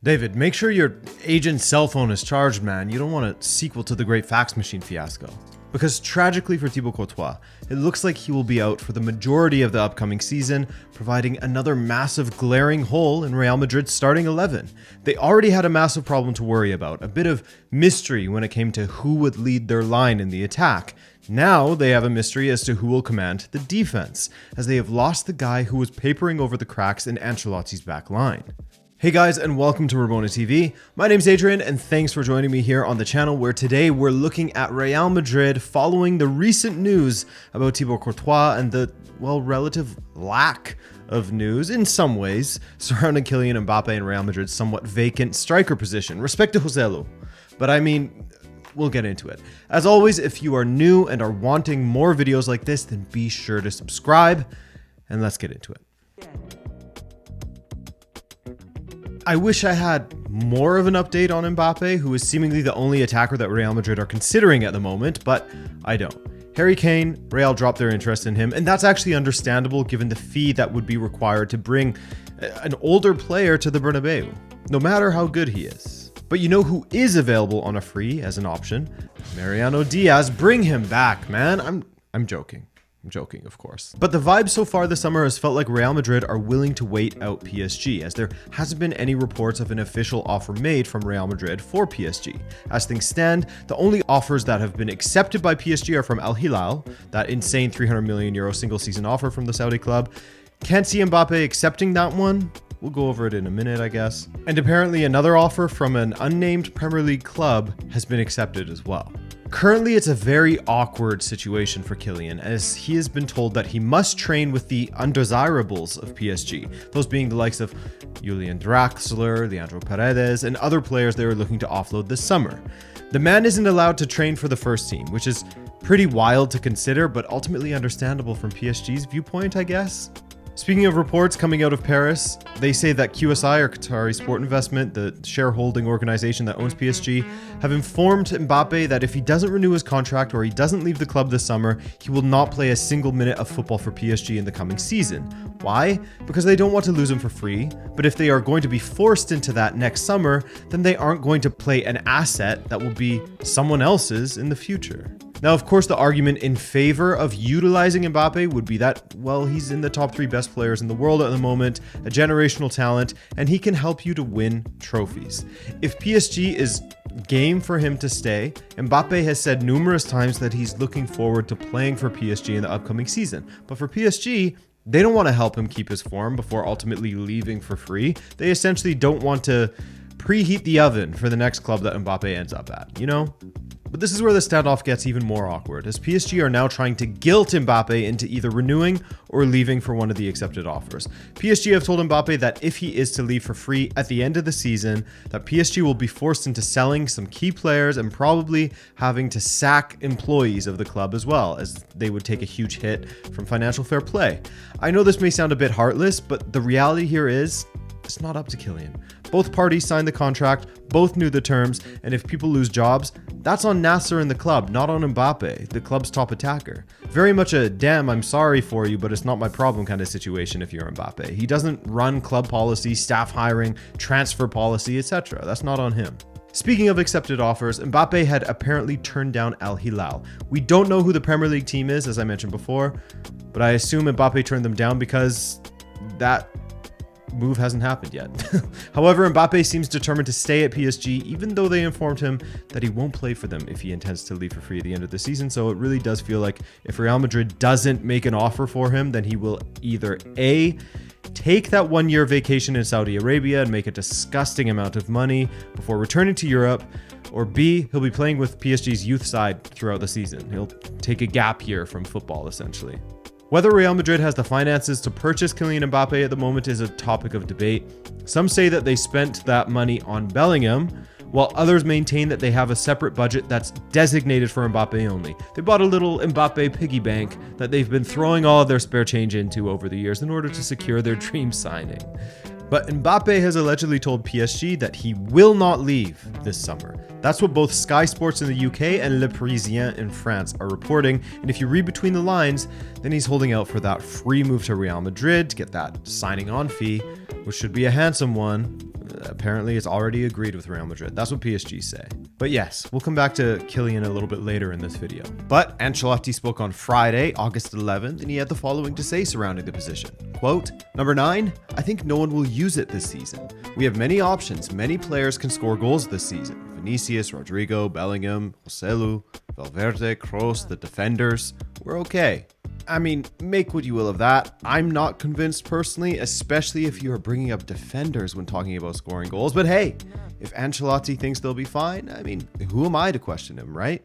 David, make sure your agent's cell phone is charged, man. You don't want a sequel to the Great Fax Machine fiasco. Because tragically for Thibault Courtois, it looks like he will be out for the majority of the upcoming season, providing another massive glaring hole in Real Madrid's starting 11. They already had a massive problem to worry about, a bit of mystery when it came to who would lead their line in the attack. Now they have a mystery as to who will command the defense, as they have lost the guy who was papering over the cracks in Ancelotti's back line. Hey guys, and welcome to Rabona TV. My name's Adrian, and thanks for joining me here on the channel, where today we're looking at Real Madrid following the recent news about Thibault Courtois and the, well, relative lack of news, in some ways, surrounding Kylian Mbappé and Real Madrid's somewhat vacant striker position. Respect to Joselu, but I mean, we'll get into it. As always, if you are new and are wanting more videos like this, then be sure to subscribe, and let's get into it. I wish I had more of an update on Mbappé, who is seemingly the only attacker that Real Madrid are considering at the moment, but I don't. Harry Kane, Real dropped their interest in him, and that's actually understandable given the fee that would be required to bring an older player to the Bernabeu, no matter how good he is. But you know who is available on a free as an option? Mariano Diaz. Bring him back, man. I'm joking. I'm joking, of course. But the vibe so far this summer has felt like Real Madrid are willing to wait out PSG, as there hasn't been any reports of an official offer made from Real Madrid for PSG. As things stand, the only offers that have been accepted by PSG are from Al Hilal, that insane €300 million single season offer from the Saudi club. Can't see Mbappé accepting that one. We'll go over it in a minute, I guess. And apparently another offer from an unnamed Premier League club has been accepted as well. Currently, it's a very awkward situation for Kylian, as he has been told that he must train with the undesirables of PSG, those being the likes of Julian Draxler, Leandro Paredes, and other players they were looking to offload this summer. The man isn't allowed to train for the first team, which is pretty wild to consider, but ultimately understandable from PSG's viewpoint, I guess. Speaking of reports coming out of Paris, they say that QSI, or Qatari Sport Investment, the shareholding organization that owns PSG, have informed Mbappé that if he doesn't renew his contract or he doesn't leave the club this summer, he will not play a single minute of football for PSG in the coming season. Why? Because they don't want to lose him for free, but if they are going to be forced into that next summer, then they aren't going to play an asset that will be someone else's in the future. Now, of course, the argument in favor of utilizing Mbappé would be that, well, he's in the top 3 best players in the world at the moment, a generational talent, and he can help you to win trophies. If PSG is game for him to stay, Mbappé has said numerous times that he's looking forward to playing for PSG in the upcoming season. But for PSG, they don't want to help him keep his form before ultimately leaving for free. They essentially don't want to preheat the oven for the next club that Mbappé ends up at, you know? But this is where the standoff gets even more awkward, as PSG are now trying to guilt Mbappé into either renewing or leaving for one of the accepted offers. PSG have told Mbappé that if he is to leave for free at the end of the season, that PSG will be forced into selling some key players and probably having to sack employees of the club as well, as they would take a huge hit from financial fair play. I know this may sound a bit heartless, but the reality here is, it's not up to Kylian. Both parties signed the contract, both knew the terms, and if people lose jobs, that's on Nasser and the club, not on Mbappé, the club's top attacker. Very much a damn, I'm sorry for you, but it's not my problem kind of situation if you're Mbappé. He doesn't run club policy, staff hiring, transfer policy, etc. That's not on him. Speaking of accepted offers, Mbappé had apparently turned down Al Hilal. We don't know who the Premier League team is, as I mentioned before, but I assume Mbappé turned them down because that move hasn't happened yet. However, Mbappé seems determined to stay at PSG, even though they informed him that he won't play for them if he intends to leave for free at the end of the season. So it really does feel like if Real Madrid doesn't make an offer for him, then he will either A, take that 1-year vacation in Saudi Arabia and make a disgusting amount of money before returning to Europe, or B, he'll be playing with PSG's youth side throughout the season. He'll take a gap year from football, essentially. Whether Real Madrid has the finances to purchase Kylian Mbappé at the moment is a topic of debate. Some say that they spent that money on Bellingham, while others maintain that they have a separate budget that's designated for Mbappé only. They bought a little Mbappé piggy bank that they've been throwing all of their spare change into over the years in order to secure their dream signing. But Mbappé has allegedly told PSG that he will not leave this summer. That's what both Sky Sports in the UK and Le Parisien in France are reporting. And if you read between the lines, then he's holding out for that free move to Real Madrid to get that signing on fee, which should be a handsome one. Apparently, it's already agreed with Real Madrid. That's what PSG say. But yes, we'll come back to Kylian a little bit later in this video. But Ancelotti spoke on Friday, August 11th, and he had the following to say surrounding the position. Quote, "Number 9, I think no one will use it this season. We have many options. Many players can score goals this season. Vinicius, Rodrigo, Bellingham, Joselu, Valverde, Kroos, the defenders. We're okay." I mean, make what you will of that. I'm not convinced personally, especially if you are bringing up defenders when talking about scoring goals. But hey, if Ancelotti thinks they'll be fine, I mean, who am I to question him, right?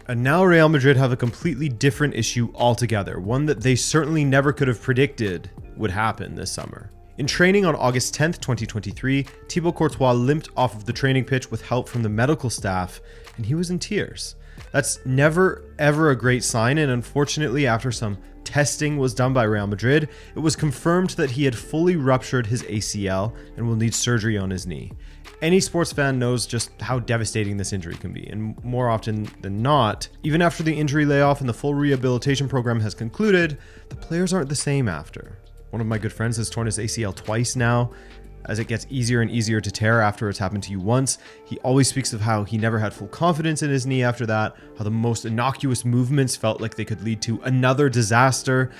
And now Real Madrid have a completely different issue altogether, one that they certainly never could have predicted would happen this summer. In training on August 10th, 2023, Thibault Courtois limped off of the training pitch with help from the medical staff, and he was in tears. That's never ever a great sign, and unfortunately, after some testing was done by Real Madrid, it was confirmed that he had fully ruptured his ACL and will need surgery on his knee. Any sports fan knows just how devastating this injury can be, and more often than not, even after the injury layoff and the full rehabilitation program has concluded, the players aren't the same after. One of my good friends has torn his ACL twice now, as it gets easier and easier to tear after it's happened to you once. He always speaks of how he never had full confidence in his knee after that, how the most innocuous movements felt like they could lead to another disaster.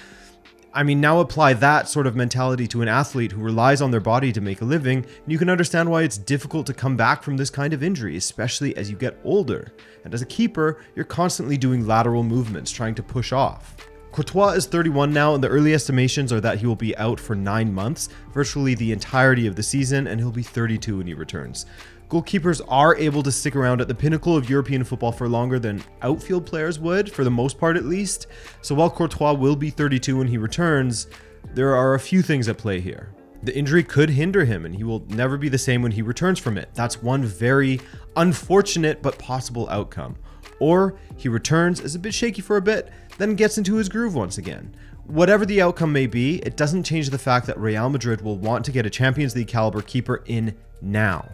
I mean, now apply that sort of mentality to an athlete who relies on their body to make a living, and you can understand why it's difficult to come back from this kind of injury, especially as you get older. And as a keeper, you're constantly doing lateral movements, trying to push off. Courtois is 31 now, and the early estimations are that he will be out for 9 months, virtually the entirety of the season, and he'll be 32 when he returns. Goalkeepers are able to stick around at the pinnacle of European football for longer than outfield players would, for the most part at least. So while Courtois will be 32 when he returns, there are a few things at play here. The injury could hinder him, and he will never be the same when he returns from it. That's one very unfortunate but possible outcome. Or he returns, is a bit shaky for a bit, then gets into his groove once again. Whatever the outcome may be, it doesn't change the fact that Real Madrid will want to get a Champions League caliber keeper in now.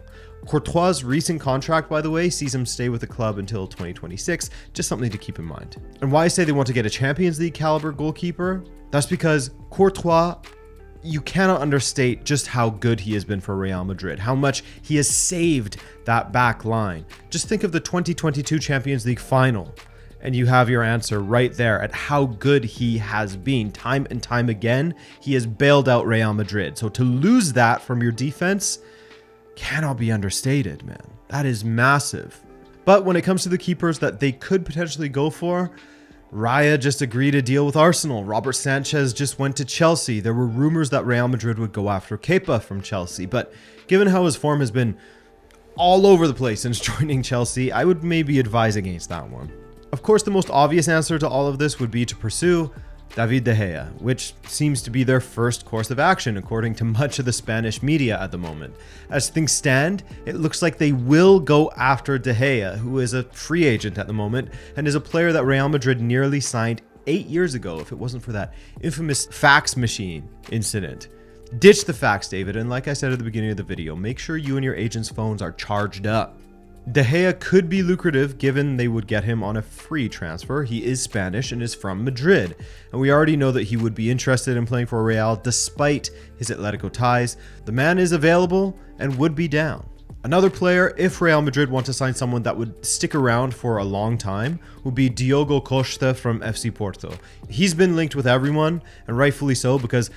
Courtois' recent contract, by the way, sees him stay with the club until 2026, just something to keep in mind. And why I say they want to get a Champions League caliber goalkeeper? That's because Courtois, you cannot understate just how good he has been for Real Madrid, how much he has saved that back line. Just think of the 2022 Champions League final, and you have your answer right there at how good he has been. Time and time again, he has bailed out Real Madrid. So to lose that from your defense cannot be understated, man. That is massive. But when it comes to the keepers that they could potentially go for, Raya just agreed a deal with Arsenal. Robert Sanchez just went to Chelsea. There were rumors that Real Madrid would go after Kepa from Chelsea, but given how his form has been all over the place since joining Chelsea, I would maybe advise against that one. Of course, the most obvious answer to all of this would be to pursue David de Gea, which seems to be their first course of action according to much of the Spanish media at the moment. As things stand, it looks like they will go after de Gea, who is a free agent at the moment and is a player that Real Madrid nearly signed 8 years ago if it wasn't for that infamous fax machine incident. Ditch the fax, David, and like I said at the beginning of the video, make sure you and your agent's phones are charged up. De Gea could be lucrative given they would get him on a free transfer. He is Spanish and is from Madrid, and we already know that he would be interested in playing for Real despite his Atletico ties. The man is available and would be down. Another player, if Real Madrid want to sign someone that would stick around for a long time, would be Diogo Costa from FC Porto. He's been linked with everyone, and rightfully so, because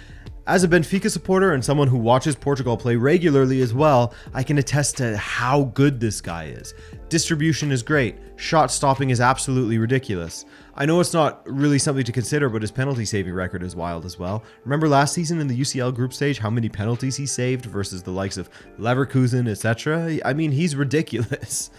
as a Benfica supporter and someone who watches Portugal play regularly as well, I can attest to how good this guy is. Distribution is great. Shot stopping is absolutely ridiculous. I know it's not really something to consider, but his penalty saving record is wild as well. Remember last season in the UCL group stage, how many penalties he saved versus the likes of Leverkusen, etc.? I mean, he's ridiculous.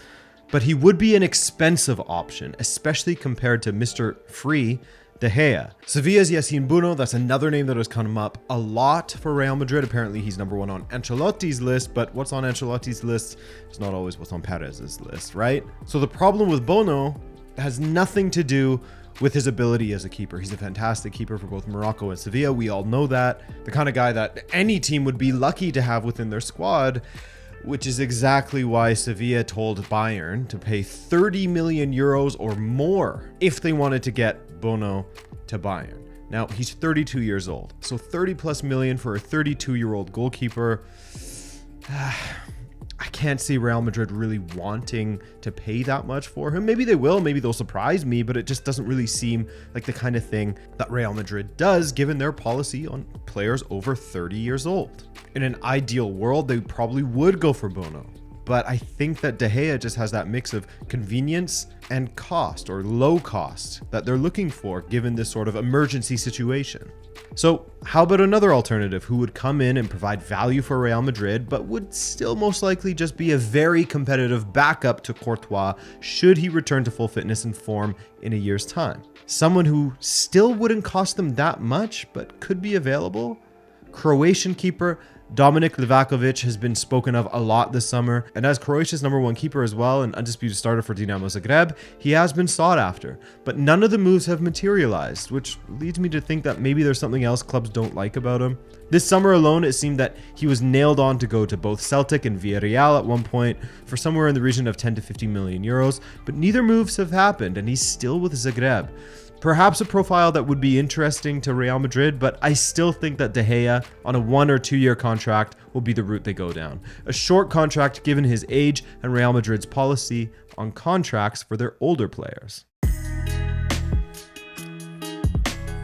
But he would be an expensive option, especially compared to Mr. Free De Gea. Sevilla's Yassine Bounou, that's another name that has come up a lot for Real Madrid. Apparently he's number one on Ancelotti's list, but what's on Ancelotti's list is not always what's on Perez's list, right? So the problem with Bounou has nothing to do with his ability as a keeper. He's a fantastic keeper for both Morocco and Sevilla. We all know that. The kind of guy that any team would be lucky to have within their squad, which is exactly why Sevilla told Bayern to pay 30 million euros or more if they wanted to get Bounou to Bayern. Now, he's 32 years old, so 30 plus million for a 32-year-old goalkeeper. I can't see Real Madrid really wanting to pay that much for him. Maybe they will, maybe they'll surprise me, but it just doesn't really seem like the kind of thing that Real Madrid does, given their policy on players over 30 years old. In an ideal world, they probably would go for Bono. But I think that De Gea just has that mix of convenience and cost, or low cost, that they're looking for given this sort of emergency situation. So how about another alternative who would come in and provide value for Real Madrid, but would still most likely just be a very competitive backup to Courtois should he return to full fitness and form in a year's time? Someone who still wouldn't cost them that much, but could be available? Croatian keeper Dominik Livakovic has been spoken of a lot this summer, and as Croatia's #1 keeper as well and undisputed starter for Dinamo Zagreb, he has been sought after. But none of the moves have materialized, which leads me to think that maybe there's something else clubs don't like about him. This summer alone, it seemed that he was nailed on to go to both Celtic and Villarreal at one point for somewhere in the region of 10 to 15 million euros, but neither moves have happened, and he's still with Zagreb. Perhaps a profile that would be interesting to Real Madrid, but I still think that De Gea on a 1 or 2 year contract will be the route they go down. A short contract given his age and Real Madrid's policy on contracts for their older players.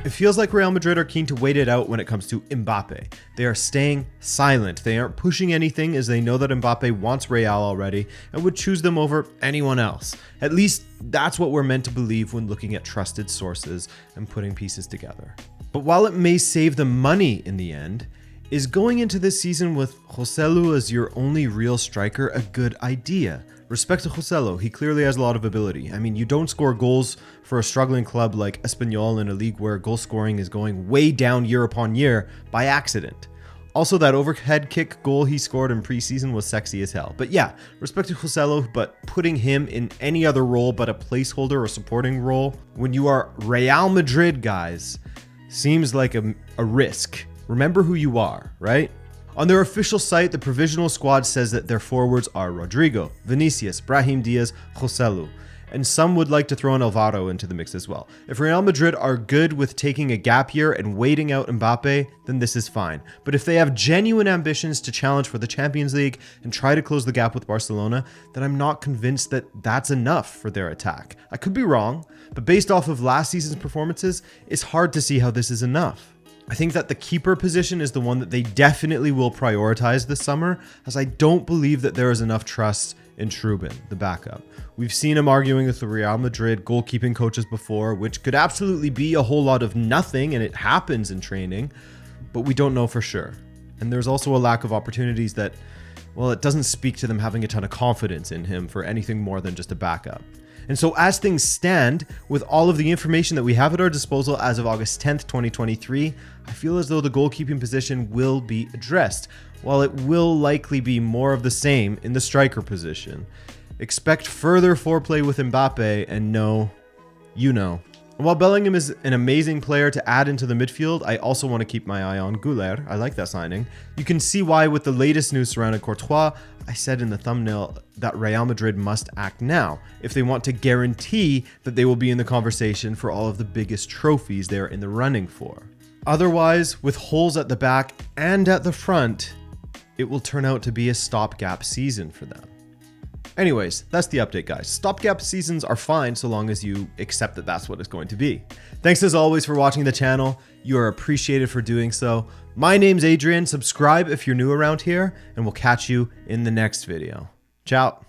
It feels like Real Madrid are keen to wait it out when it comes to Mbappé. They are staying silent. They aren't pushing anything as they know that Mbappé wants Real already and would choose them over anyone else. At least that's what we're meant to believe when looking at trusted sources and putting pieces together. But while it may save them money in the end, is going into this season with Joselu as your only real striker a good idea? Respect to Joselu, he clearly has a lot of ability. I mean, you don't score goals for a struggling club like Espanyol in a league where goal scoring is going way down year upon year by accident. Also, that overhead kick goal he scored in preseason was sexy as hell. But yeah, respect to Joselu, but putting him in any other role but a placeholder or supporting role when you are Real Madrid, guys, seems like a risk. Remember who you are, right? On their official site, the provisional squad says that their forwards are Rodrigo, Vinicius, Brahim Diaz, Joselu, and some would like to throw in Alvaro into the mix as well. If Real Madrid are good with taking a gap year and waiting out Mbappé, then this is fine. But if they have genuine ambitions to challenge for the Champions League and try to close the gap with Barcelona, then I'm not convinced that that's enough for their attack. I could be wrong, but based off of last season's performances, it's hard to see how this is enough. I think that the keeper position is the one that they definitely will prioritize this summer, as I don't believe that there is enough trust in Trubin, the backup. We've seen him arguing with the Real Madrid goalkeeping coaches before, which could absolutely be a whole lot of nothing, and it happens in training, but we don't know for sure. And there's also a lack of opportunities that, well, it doesn't speak to them having a ton of confidence in him for anything more than just a backup. And so as things stand, with all of the information that we have at our disposal as of August 10th, 2023, I feel as though the goalkeeping position will be addressed, while it will likely be more of the same in the striker position. Expect further foreplay with Mbappé, and no, you know. And while Bellingham is an amazing player to add into the midfield, I also want to keep my eye on Güler. I like that signing. You can see why with the latest news surrounding Courtois, I said in the thumbnail that Real Madrid must act now if they want to guarantee that they will be in the conversation for all of the biggest trophies they're in the running for. Otherwise, with holes at the back and at the front, it will turn out to be a stopgap season for them. Anyways, that's the update, guys. Stopgap seasons are fine so long as you accept that that's what it's going to be. Thanks as always for watching the channel. You are appreciated for doing so. My name's Adrian. Subscribe if you're new around here, and we'll catch you in the next video. Ciao.